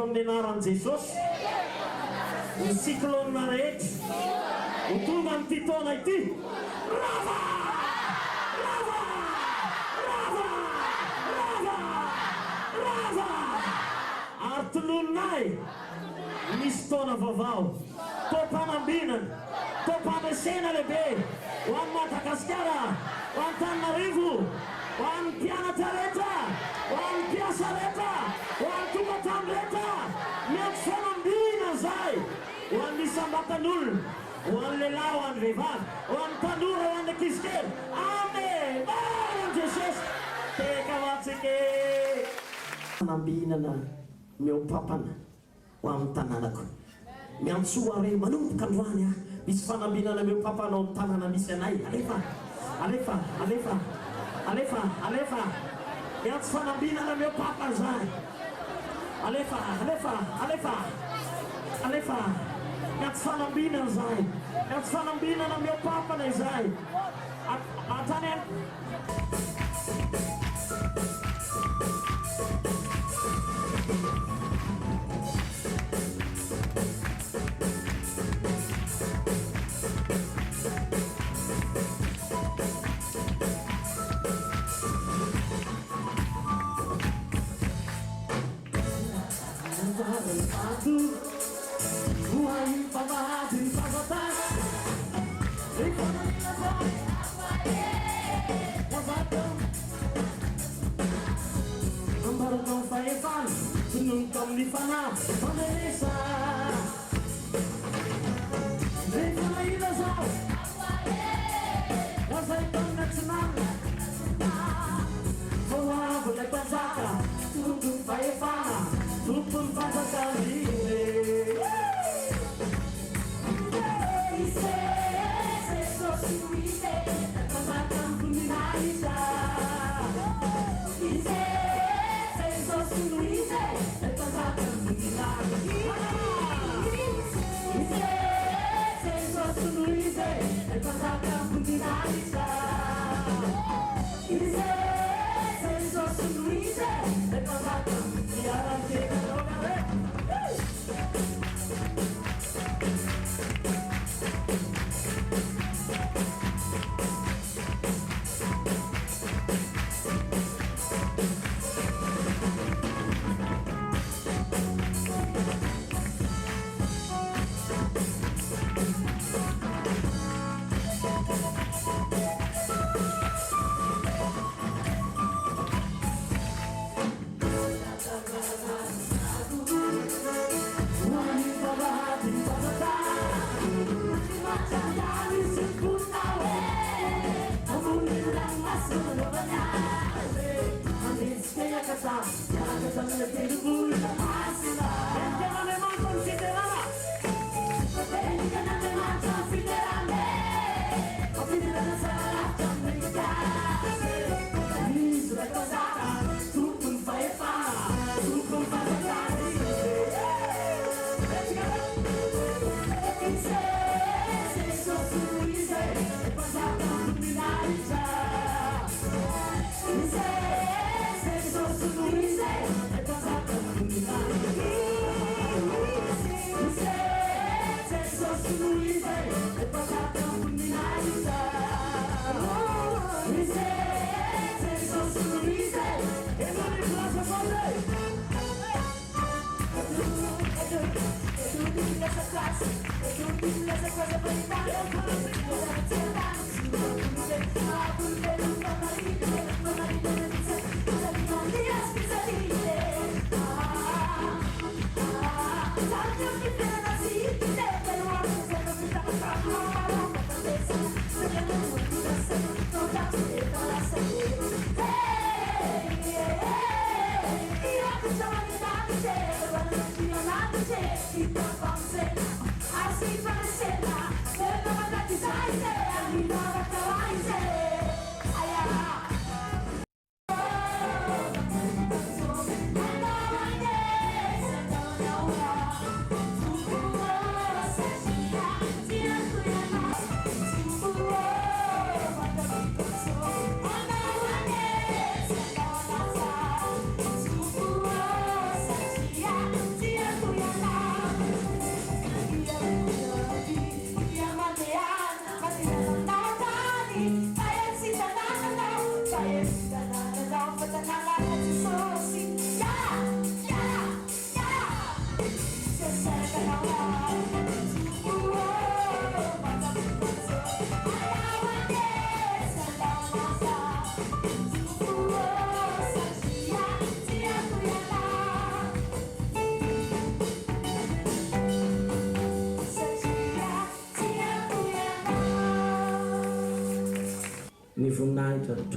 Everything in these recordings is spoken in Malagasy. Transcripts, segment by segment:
amin'ny anaran'i Jesosy ny cyclone rehetra ho tonga amin'ity taona ity rava rava rava rava rava ary tolononay misy taona vaovao tom-panambinana tom-pamesena lehibe ho an'ny Madagasikara ho Antananarivo ho an'ny mpianatra rehetra ho an'ny mpiasa rehetra ho an'ny tokantrano rehetra miantso fanambina zay ho an'ny isam-batan'olona ho an'ny lehilahy ho an'ny vehivavy ho an'ny tanora ho an'ny ankizikely amen naran'i Jesosy teka vatsike fanambinana miompapana ho amin'ny tanànako miantsoa re manomboka androany a misy fanambinana miompapana ao amin'ny tanàna misy anay alefa alefa alefa alefa alefa miantso fanambinana miopapa zay alefa alefa alefa alefa miantso fanambinana zay miantso fanambinana miopapana izay atany nunca me fala Vanessa vem para ir das aulas mas aí tão nacional vou lá vou lá passar tudo vai falar tudo vai passar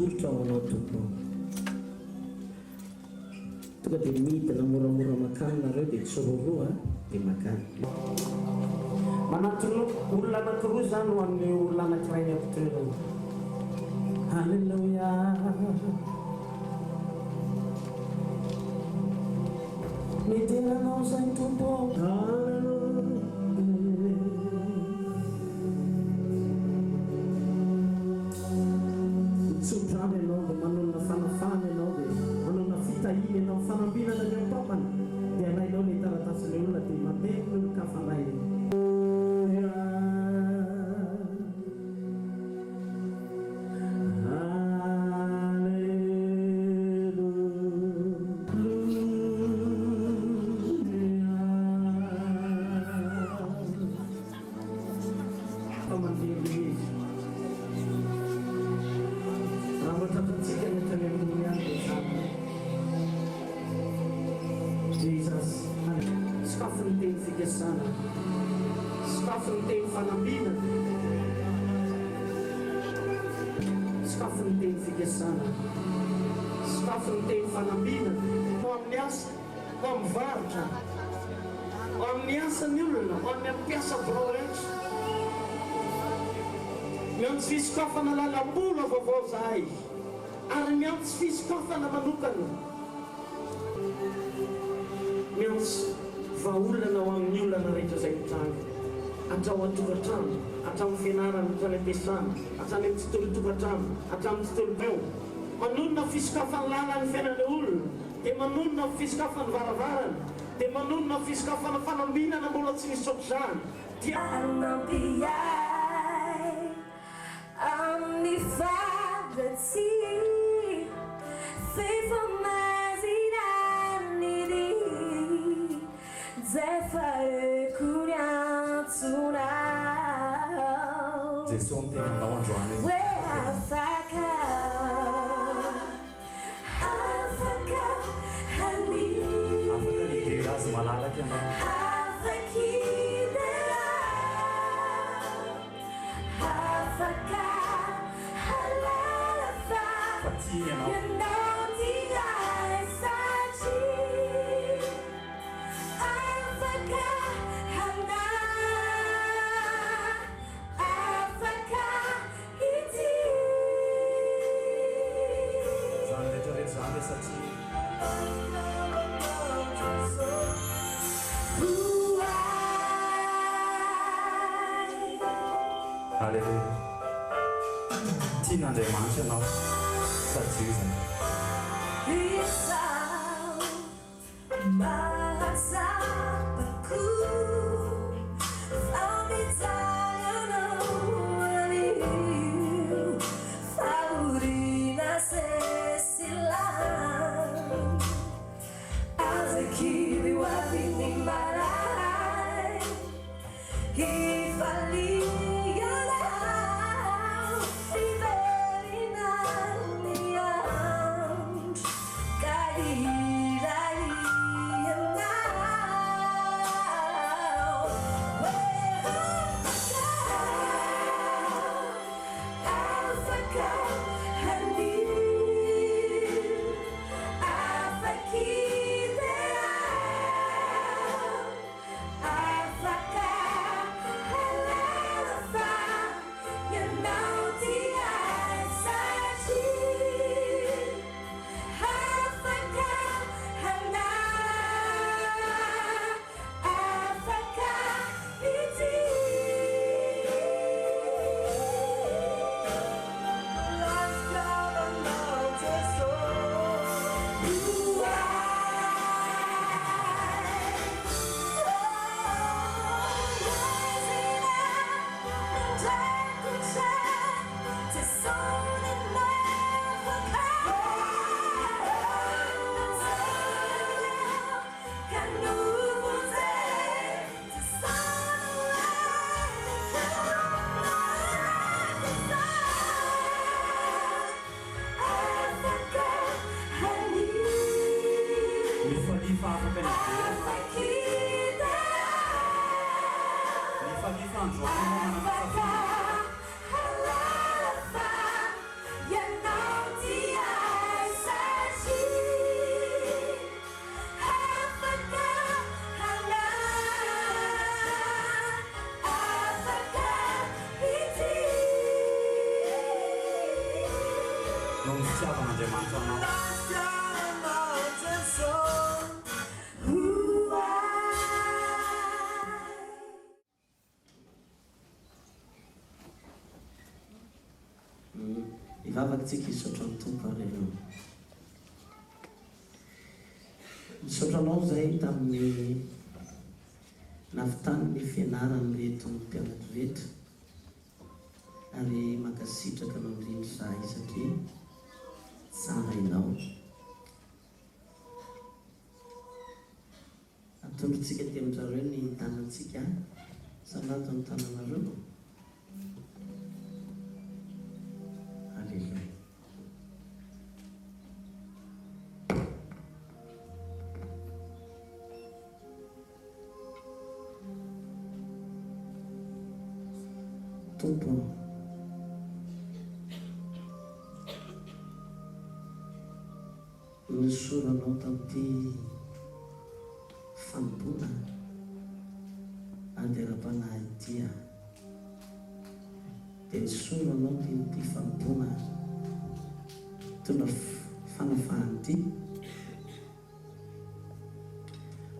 tsotra ho anao tompo. Tonga dia midina moramora makany nareo dia tsororoa dia makany. Manatona olona anankiroa zany ho an'ny olona anankiray ny ampotoerana. Halleluja. Miteranao zay tompo. Mitsodrany ianao dia manonona fanafana ianao dia manonona fitahina ianao fanambinana ny ampapany dia alainao ny taratasiny olona dia matevina ny kafanay. Miantsy fisikafana lalam-bola vaovao zahay ary miantsy fisikafana manokana miantsy vaolana ho amin'ny olana rehetra izay mitranga atrao atokantrano hatramin'ny fianarana hatrany am-piasana hatrany amin'ny tontolo-tokantrano hatramin'ny tontolo-peo manonona fisikafana lalany fiainana olona dia manonona fisikafana varavarana dia manonona fisikafana fanambinana mbola tsy misy ohatr'izany dia Omni Father, see, faithful Mazinani, Zephyr Kunyatsuna, where Africa, Hani, you know the eyes I see. Africa, Hana, Africa, iti. Hallelujah. Tina de manchano. Season. Bahasa Baku, Faurina Cecilan, Azekiri Wabini Marai, Hifali. Africa, Halafa, you know fitiavan'Andriamanitra anao. Ivavakantsika hisaotra ny tompo areno. Nisaotranao zay tamin'ny navitany ny fianarany reto ny mpianatra reto, ary makasitraka anao indrindra izahay satria tsara inao. Atondrotsika ty amin'izareo ny tanantsika sanato ny tananareo. Alleluia. Tompo, nisoranao tamin'ity fanompona andera-panahy ity a, dia nisoranao ty fanompona tona fanafahany ity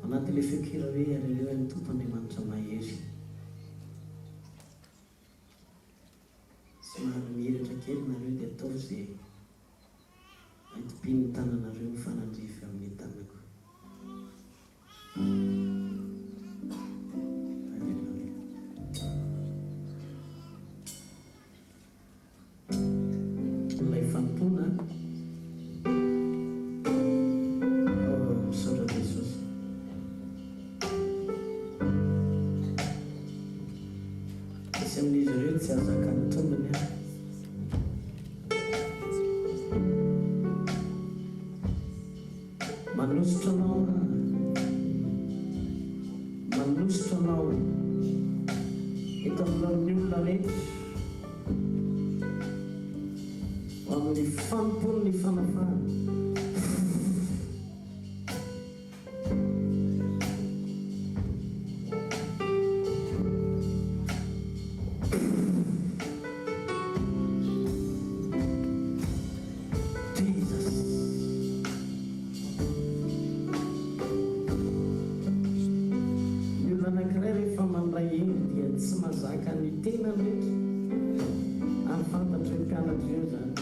anatin'ilay fekira hoe aleleo ny tompo Andriamanitra mahery. Somary mihiratra kely nareo dia atao izay aitipiny ny tananareo mifanandrify amin'ny tanako. Alleluia. Ilay fanompona, misaotra Jesosy. Misy amin'izy ireo tsy azaka ny tombony a. Manositra anao eto amin'ilay olona rehetra ho amin'ny fanompony ny fanafahana. Tsy mazaka ny tena rehetra ary fantatra ny mpianatra eo zany.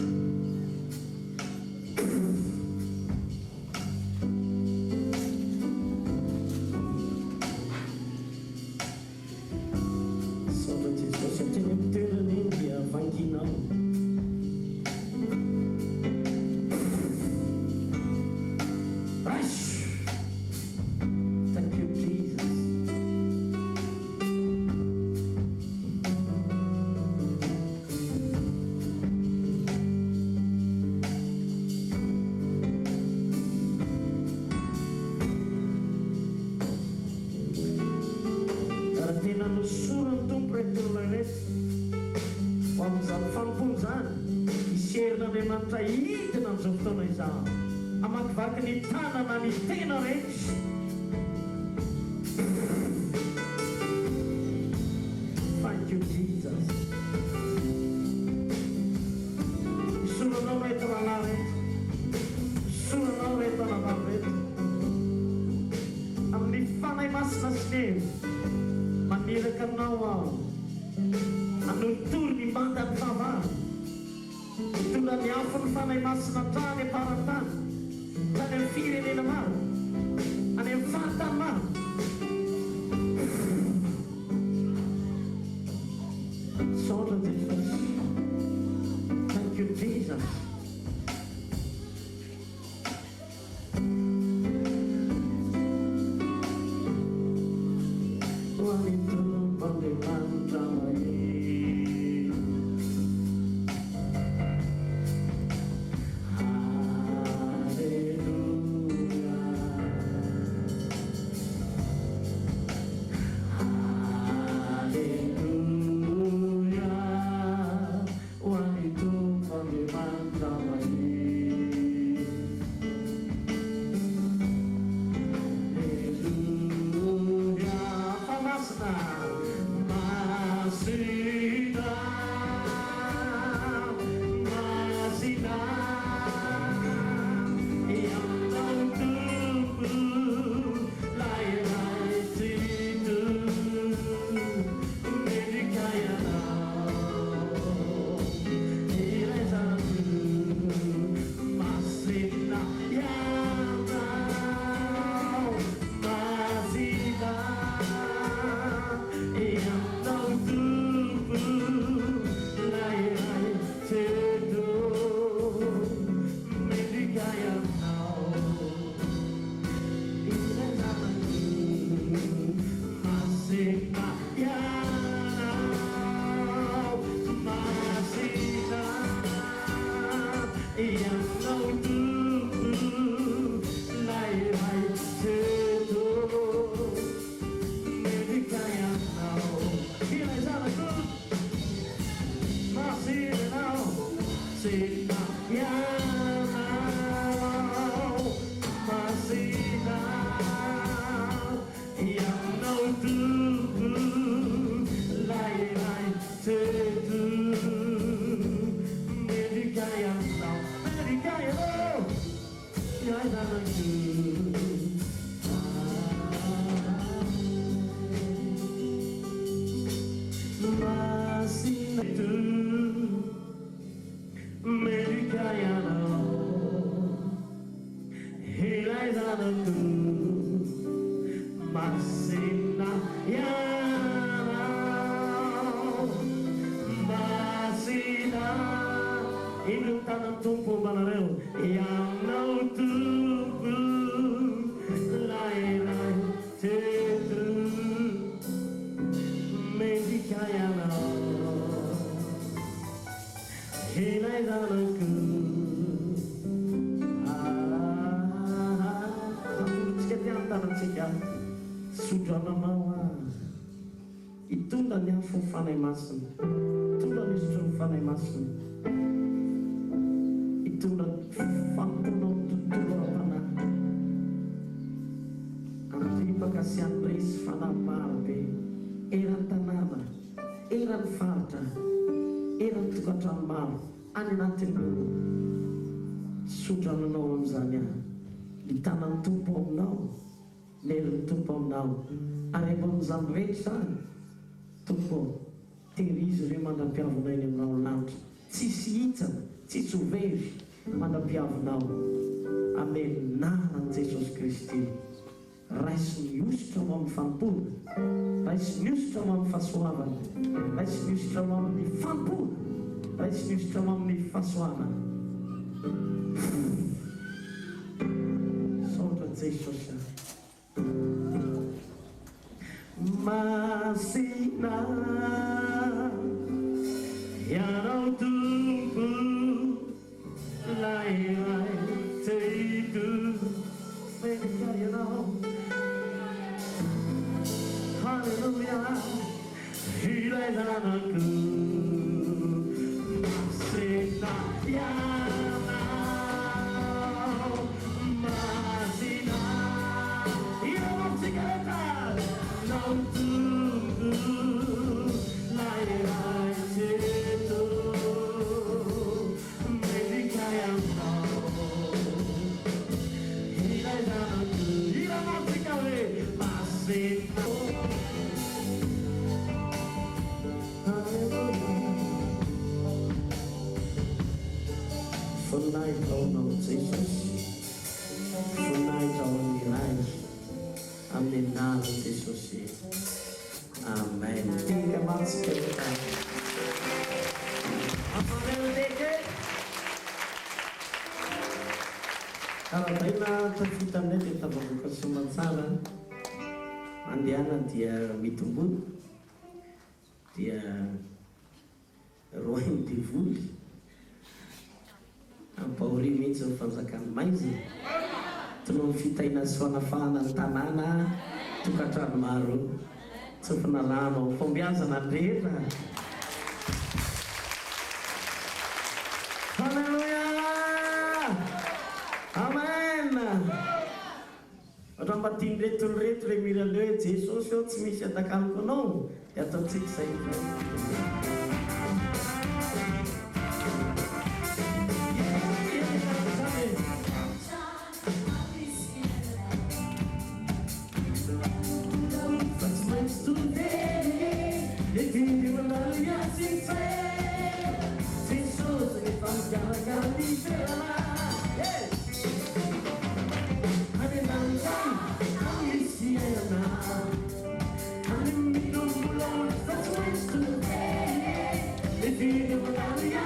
Saotra Jesosy satria ny mitoerana iny dia vanginao. Thank you Jesus. Tena nosorany tompo reto olona reto ho amin'izany fanompony zany iserin'Andriamanitra hidina amin'izao fotoana izao, hamakivaky ny tanana ny tena rehetra. Thank you Jesus. Isoranao reto ranahy reto, isoranao reto anavavy reto amin'ny fanahy masina sy neny. Maniraka anao aho hanolotory ny manda ny fahavalo, mitondra ny afo ny fanahy masina trany aparantany, tany amin'ny firenena maro, any amin'ny fahatany maro. Saotra Jesosy. Thank you Jesus. Hallelujah. ilay zanako masina itu medikayana ilay zanako masina yana masina Indung tanam tumpu banarel yang nau tumpu lai-lai tetu medikayana hilai zanako sikit yang tanam sikit sudah namawa itu dan yang fufanai masun itu dan yang fufanai masun itu dan faktor tutur apa nanti bagasian pres fana marbe eran tanama eran falta eran tukatan mar ani nanti dulu sudah menolong zanya di tanam tumpom nau nel tumpom nau arebon zambeksan tumpom teris remanda piavona ini nau laut sisiitan tsitsovevy manam-piavinao ame nanan Jesosy Kristy raisy miositra ao amin'ny fampona raisy miositra ao amin'ny fahasoavana raisy miositra ao amin'ny fampona raisy miositra ao amin'ny fahasoavana saotra Jesosy masina ianao tompo lai-lai teto medikayana halleluja ilay zanako masina yana masina ianao sigareta nao tompo lai-lai teto medikayana ilay zanako ianao sikare masina Tonight, oh no, Jesus. Tonight, our life. Amen. Now, Jesus. Amen. Tiga mas kita. Apa yang deket? Kalau kita tercipta nanti kita berbuka sumat salah. Andiana dia mitubut, dia rohin divulgi. Ampahory mihitsy ny fanjakany maizina tono fitaina sy fanafahana ny tanàna tokantrano maro tsy fanalano fombiazana andrena halleluja amen ohatra mbatiny reto le mirale hoe Jesosy eo tsy misy adakaloko anao dia ataontsika izay If you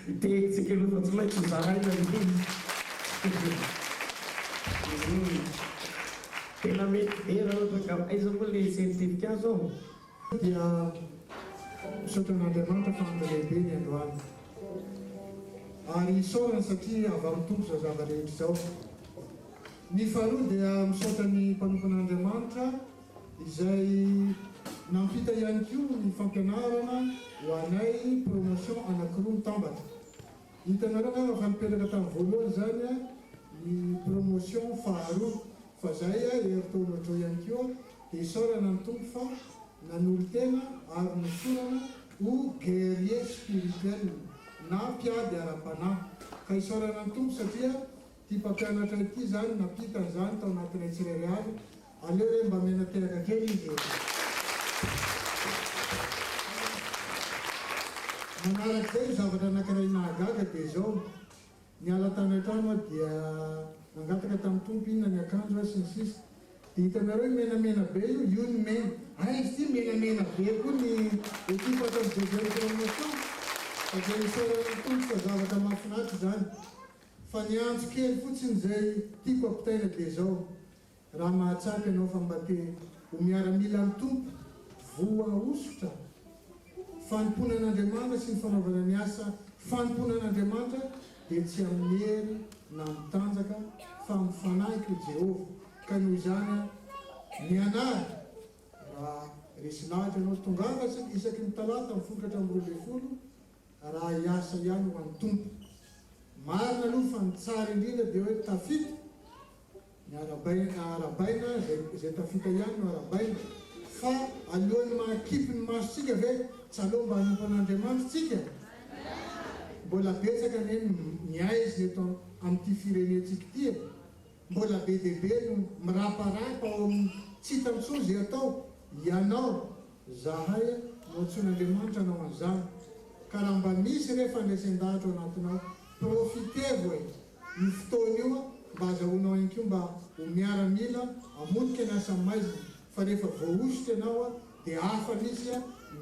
Itetsika aloha fa tsy maintsy zaraina tena mety vera ohatra ka aiza koa le certificat zao dia misaotra an'Andriamanitra fa ampy lehibe ny androany ary isaorana satria avy amin'ny tompo zao zava-rehetra izao. Ny faharoa dia misaotra ny mpanompon'Andriamanitra izay nampita ihany koa ny fampianarana ho anay promotion anankiroa mitambatra. Hitanareo nga fa nipetraka tamin'ny voalohany zany ny promotion faharoa fa zay heritaona ohatrao ihany koa dia isaorana ny tompo fa nanolo tena ary nisorana ho guerrier spirituel na mpiady ara-panahy ka isaorana ny tompo satria ty mpampianatra ity zany napita zany tao anatinay tsirairay avy aleo re mba mena teraka kely izy manarak'izay zavatra anankiray nahagaga dia zao niala tany an-trano dia nangataka tamin'ny tompo inona ny akanjo sy ny sisa dia hitanareo menamena be io ny mena izy ty menamena be koa ny ekipa atao jejely promotion fa isaorana tompo fa zavatra mahafinaritra zany fa ny antso kely fotsiny zay tiako ampitaina dia zao raha mahatsapy ianao fa mba te ho miaramila ny tompo voa osotra fanompona an'Andriamanitra sy ny fanaovana ny asa fanompona an'Andriamanitra dia tsy amin'ny hery na mitanjaka fa mifanahiko Jehova ka noho izany mianary raha resy lahatra ianao tongava isaky ny talata mifokatra amin'ny 20 raha hiasa ihany ho an'ny tompo marina aloha fa ny tsara indrindra dia hoe tafita ny arabaina zay tafita ihany no arabaina fa alohan'ny mahakipy ny masontsika ve tsaloha mba hanompo an'Andriamanitra tsika mbola betsaka ny miaizy eto amin'ity firenentsika ity mbola be dehibe no miraparapa ao amin'ny tsy hita mitsoa zay atao ianao zahay no antson'Andriamanitra anao an'izany ka raha mba misy rehefa andraisan-dahatra ao anatinao profitevo e ny fotoana io mba azahoanao ihany koa mba ho miaramila amotika ny asa maizina fa rehefa voaositra ianao dia hafa misy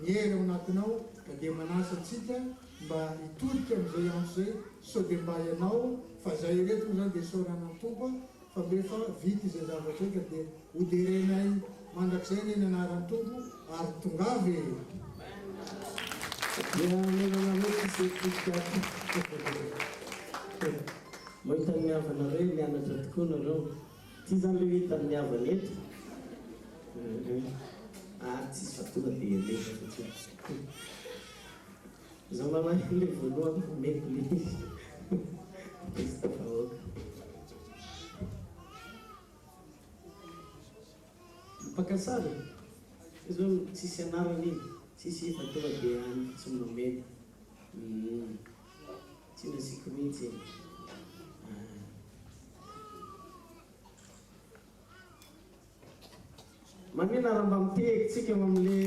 miery ao anatinao ka dia manasa antsika mba hitodika amin'izay antso zay sao dia mba ianao fa zay reto moa zany dia saorana tompo fa rehefa vita izay zavatra eka dia hoderenay mandrakizay ny anaran'ny tompo ary tongavy dia menana mety certificat mahita ny havana hoe mianatra tokoa nareo ty zany le hitan'ny havana eto tsisy fa tonga dia lefa fotsiny zaho malahy le voalohany meko le izy izy tafahôka mpakasary izy zao tsisy anarany iny tsisy fa tonga dia any tsy mamety tsy nasiko mihitsy iny manina raha mba mitekytsika eo amin'le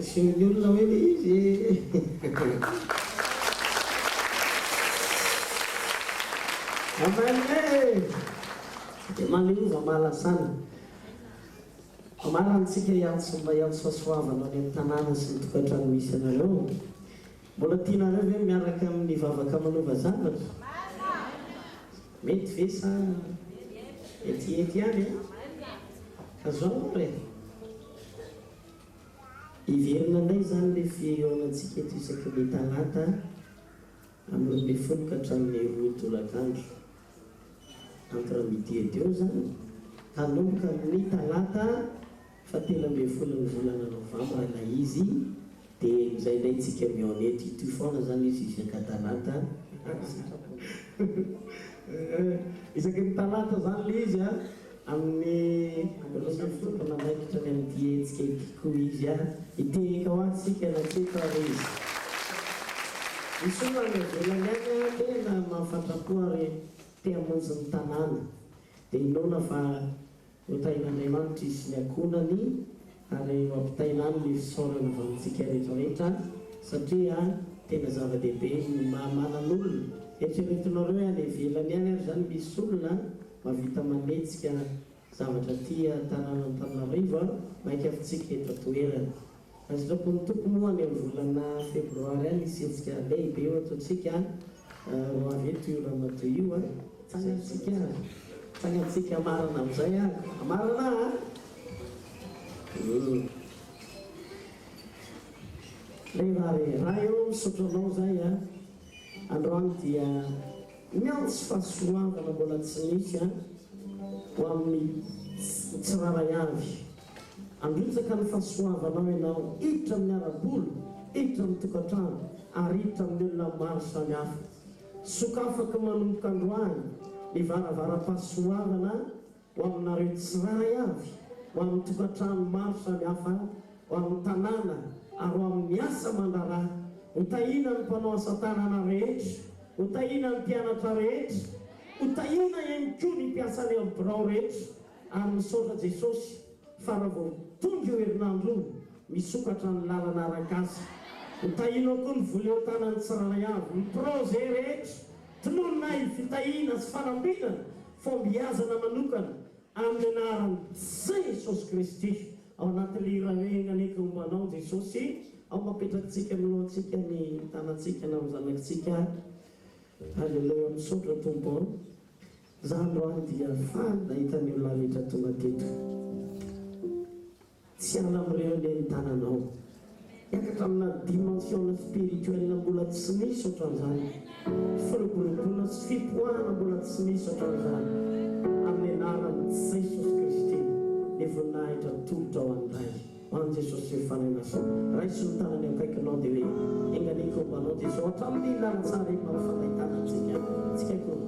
asian'ny olona hoe le izy amane dia manova mahalasana amarantsika iantso mba iantso fahasoavana any amin'ny tanàna sy ny tokantrano misy anareo mbola tianareo ve miaraka amin'ny vavaka manova zavatra mety ve sa etiety any ka zao re iverina indray zany le fihaonantsika eto isaky ny talata amin'ny 10 ka hatramin'ny 2 tolakandro entre midi et 2 zany kanomboka amin'ny talata 17 ny volana novambra na izy dia izay indray tsika mionety ity foana zany izy isaka talata isaky ny talata zany le izy amin'ny nanaikitra ny amity etsika itiko izy iteka ho atsika natsika izy isomany volany any tena mahafantrapoa ary te hamonjy ny tanàna dia inona fa hotain'Andriamanitra izy ny akonany ary mampitaina any ny fisaorana vanintsika rehetrarehetra satria tena zava-dehibe manan'olona eritreretinareo any ivelany any ary zany misy olona mavita manetsika zavatra tia tanàna Antananarivo maika avitsika eto toerana azdrako ny tompo moa any amin'ny volana febroary any isetsika lehibe eo ataotsika roa aveto io raha mato io tsangatsika amarana amin'izay amarana lehivary raha eo misotranao zay androany dia miantso fahasoavana mbola tsy misy ho amin'ny tsiraray avy andritsaka ny fahasoavanao ianao hiditra amin'ny arabolo hiditra amin'ny tokantrano ary hiditra amin'ny olona maro samihafa sokafaka manomboka androany ny varavara-pahasoavana ho aminareo tsiraray avy ho amin'ny tokantrano maro samihafa ho amin'ny tanàna ary ho amin'ny asa mandarà hotahina ny mpanao asa-tanàna rehetra hotahina ny mpianatra rehetra hotahina ihany koa ny mpiasany amin'ny birao rehetra ary misaotra Jesosy fa raha vao tonga eo herinandro misokatra ny lalana araka-azy hotahina koa ny vola eo tanany tsiraray avy ny projet rehetra tononona fitahina sy fanambinana fombiazana manokana amin'ny anaran'i Jesosy Kristy ao anatin'le iravenana eky mombanao Jesosy ao mapetratsika milohantsika ny tanantsika na amin'ny zanakitsika Alleluia misaotra tompo za androany dia fana hitan'ny olona rehetra tonga teto tsy ala amin'ireo le ny tananao hiakatra amina dimensiona spirituelle mbola tsy misy ohatran'izany firoborobona sy fipoahana mbola tsy misy ohatran'izany amin'ny anaran'i Jesosy Kristy ny voninahitra tolotra ao an'izay hoan'i Jesosy mifanenasa raisy ny tanany akaikinao dia hoe enganiko mbanao Jesosy hatramin'ny lalatsara iny mampifanaitana antsika tsikaiko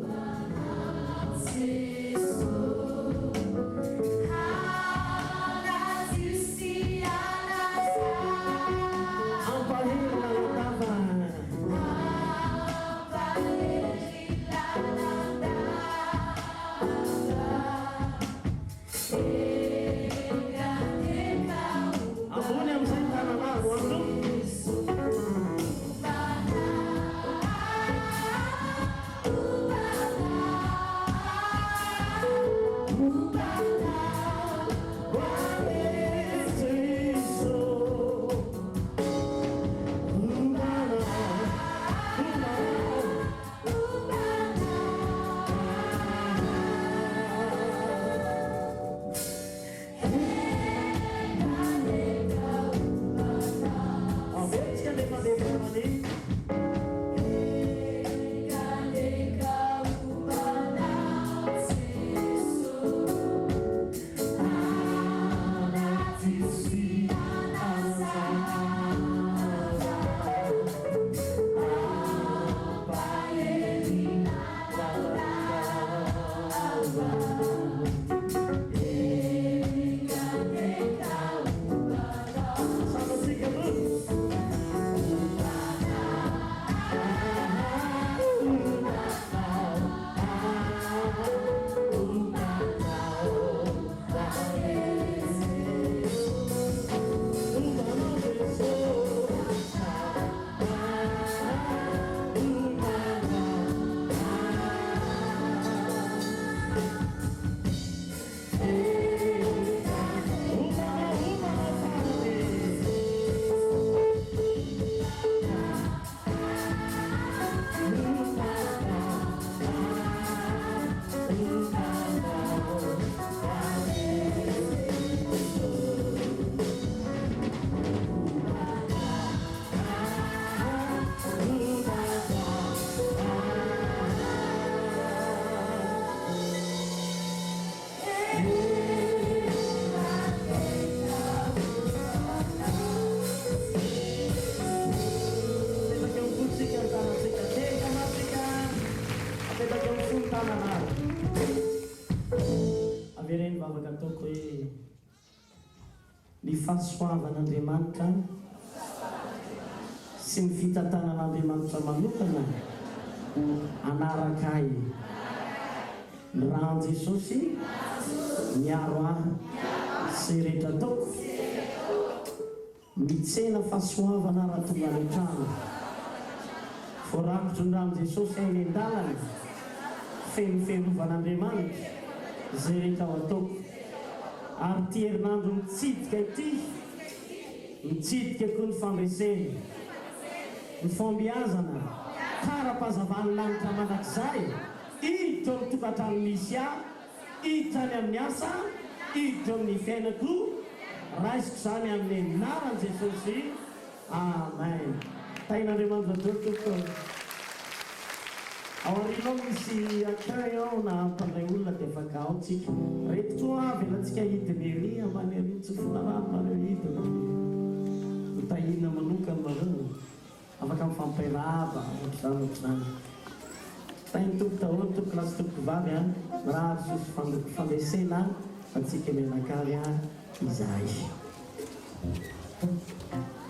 avereny vavaka ataoko hoe ny fahasoavan'Andriamanitra sy ny fitantanan'Andriamanitra manokana anaraka ahy ny rahan Jesosy miaro ahy sy rehetra ataoko mitsena fahasoavana raha tonga any an-trano voarakotro ny rahan Jesosy ainy an-dalana feno fiarovan'Andriamanitra zay rehetra ao ataoko ary ty herinandro mitsidika ity mitsidika koa ny fandresena ny fombiazana kara-pazavany lanitra manak'izay hiditra amin'ny tokantrano misy ahy hiditra any amin'ny asa hiditra amin'ny fiainako raisiko zany amin'ny anaran Jesosy amen tain'Andriamanitra tokoa ao arinao misy akay ao na ampandray olona dia afaka ao tsika reto koa avy elantsika hidiny ery ambany ery tsofona rano mareo hidina notahina manokany mareo afaka mifampiaraba ohatr'izany tainy toko daholo toko lasy toko vavy a raha sosy fandresena fa tsika menakary a izay Can I